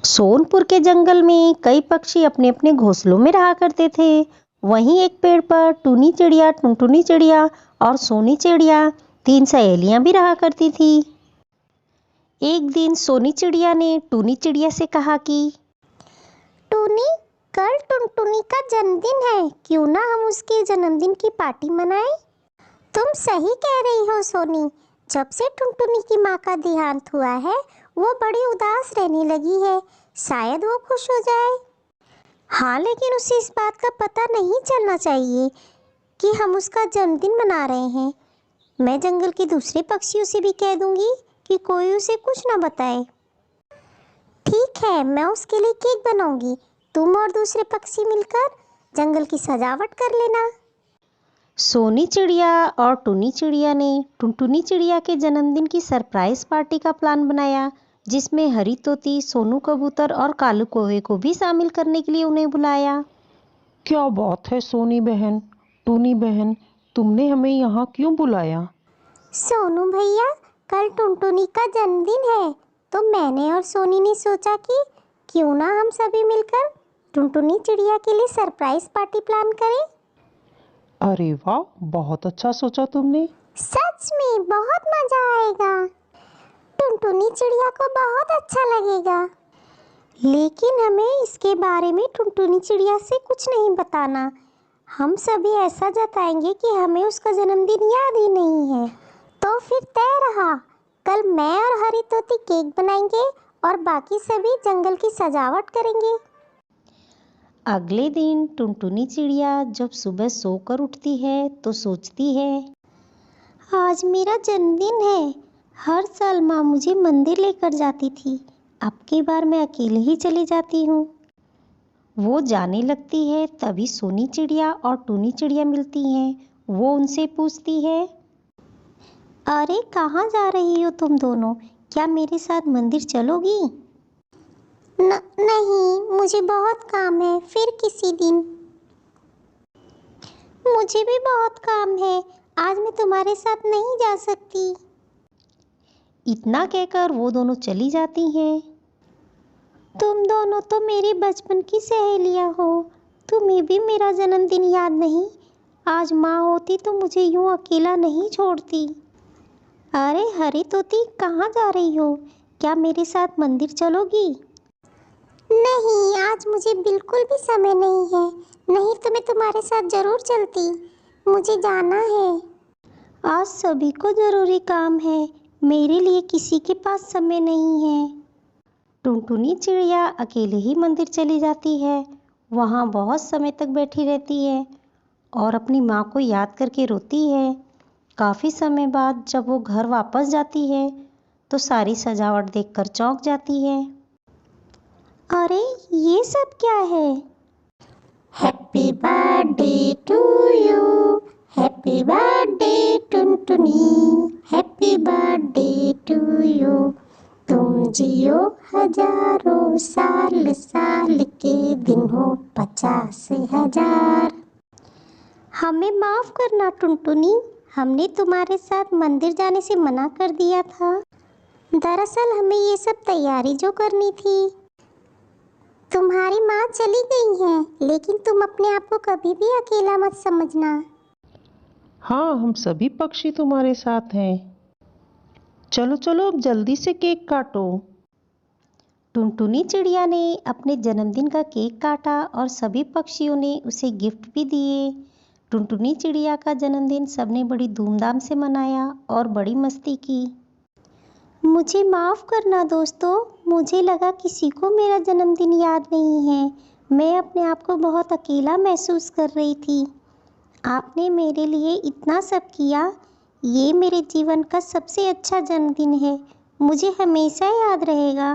सोनपुर के जंगल में कई पक्षी अपने अपने घोंसलों में रहा करते थे। वहीं एक पेड़ पर टूनी चिड़िया, टुनटुनी चिड़िया और सोनी चिड़िया, तीन सहेलियां भी रहा करती थी। एक दिन सोनी चिड़िया ने टूनी चिड़िया से कहा कि टूनी, कल टुनटुनी का जन्मदिन है, क्यों ना हम उसके जन्मदिन की पार्टी मनाएं? तुम सही कह रही हो सोनी। जब से टुनटुनी की माँ का देहांत हुआ है, वो बड़ी उदास रहने लगी है। शायद वो खुश हो जाए। हाँ, लेकिन उसे इस बात का पता नहीं चलना चाहिए कि हम उसका जन्मदिन मना रहे हैं। मैं जंगल के दूसरे पक्षियों से भी कह दूंगी कि कोई उसे कुछ ना बताए। ठीक है, मैं उसके लिए केक बनाऊंगी। तुम और दूसरे पक्षी मिलकर जंगल की सजावट कर लेना। सोनी चिड़िया और टूनी चिड़िया ने टुनटुनी चिड़िया के जन्मदिन की सरप्राइज पार्टी का प्लान बनाया, जिसमें हरी तोती, सोनू कबूतर और कालू कौवे को भी शामिल करने के लिए उन्हें बुलाया। क्या बात है सोनी बहन, टूनी बहन, तुमने हमें यहाँ क्यों बुलाया? सोनू भैया, कल टुनटुनी का जन्मदिन है, तो मैंने और सोनी ने सोचा कि क्यों ना हम सभी मिलकर टुनटुनी चिड़िया के लिए सरप्राइज पार्टी प्लान करें। अरे वाह, बहुत अच्छा सोचा तुमने। सच में बहुत मजा आएगा। टुनटुनी चिड़िया को बहुत अच्छा लगेगा। लेकिन हमें इसके बारे में टुनटुनी चिड़िया से कुछ नहीं बताना। हम सभी ऐसा जताएंगे कि हमें उसका जन्मदिन याद ही नहीं है। तो फिर तय रहा, कल मैं और हरी तोती केक बनाएंगे और बाकी सभी जंगल की सजावट करेंगे। अगले दिन टुनटुनी चिड़िया जब सुबह सोकर उठती है तो सोचती है, आज मेरा जन्मदिन है। हर साल माँ मुझे मंदिर लेकर जाती थी, अब की बार मैं अकेले ही चली जाती हूँ। वो जाने लगती है। तभी सोनी चिड़िया और टूनी चिड़िया मिलती हैं। वो उनसे पूछती है, अरे कहाँ जा रही हो तुम दोनों? क्या मेरे साथ मंदिर चलोगी? नहीं, मुझे बहुत काम है, फिर किसी दिन। मुझे भी बहुत काम है, आज मैं तुम्हारे साथ नहीं जा सकती। इतना कहकर वो दोनों चली जाती हैं। तुम दोनों तो मेरी बचपन की सहेलियां हो। तुम्हें भी मेरा जन्मदिन याद नहीं? आज माँ होती तो मुझे यूं अकेला नहीं छोड़ती। अरे हरी तोती, कहाँ जा रही हो? क्या मेरे साथ मंदिर चलोगी? नहीं, आज मुझे बिल्कुल भी समय नहीं है। नहीं तो मैं तुम्हारे साथ जरूर चलती। मुझे जाना है। आज सभी को जरूरी काम है, मेरे लिए किसी के पास समय नहीं है। टुनटुनी चिड़िया अकेले ही मंदिर चली जाती है। वहाँ बहुत समय तक बैठी रहती है और अपनी माँ को याद करके रोती है। काफ़ी समय बाद जब वो घर वापस जाती है तो सारी सजावट देखकर चौंक जाती है। अरे ये सब क्या है? Happy birthday to you, happy birthday Tuntuni, happy birthday to you. तुम जियो हजारों साल, साल के दिन हो 50,000। हमें माफ करना टुनटुनी, हमने तुम्हारे साथ मंदिर जाने से मना कर दिया था। दरअसल हमें ये सब तैयारी जो करनी थी। तुम्हारी माँ चली गई है, लेकिन तुम अपने आप को कभी भी अकेला मत समझना। हाँ, हम सभी पक्षी तुम्हारे साथ हैं। चलो चलो, अब जल्दी से केक काटो। टुनटुनी चिड़िया ने अपने जन्मदिन का केक काटा और सभी पक्षियों ने उसे गिफ्ट भी दिए। टुनटुनी चिड़िया का जन्मदिन सबने बड़ी धूमधाम से मनाया और बड़ी मस्ती की। मुझे माफ़ करना दोस्तों, मुझे लगा किसी को मेरा जन्मदिन याद नहीं है। मैं अपने आप को बहुत अकेला महसूस कर रही थी। आपने मेरे लिए इतना सब किया। ये मेरे जीवन का सबसे अच्छा जन्मदिन है, मुझे हमेशा याद रहेगा।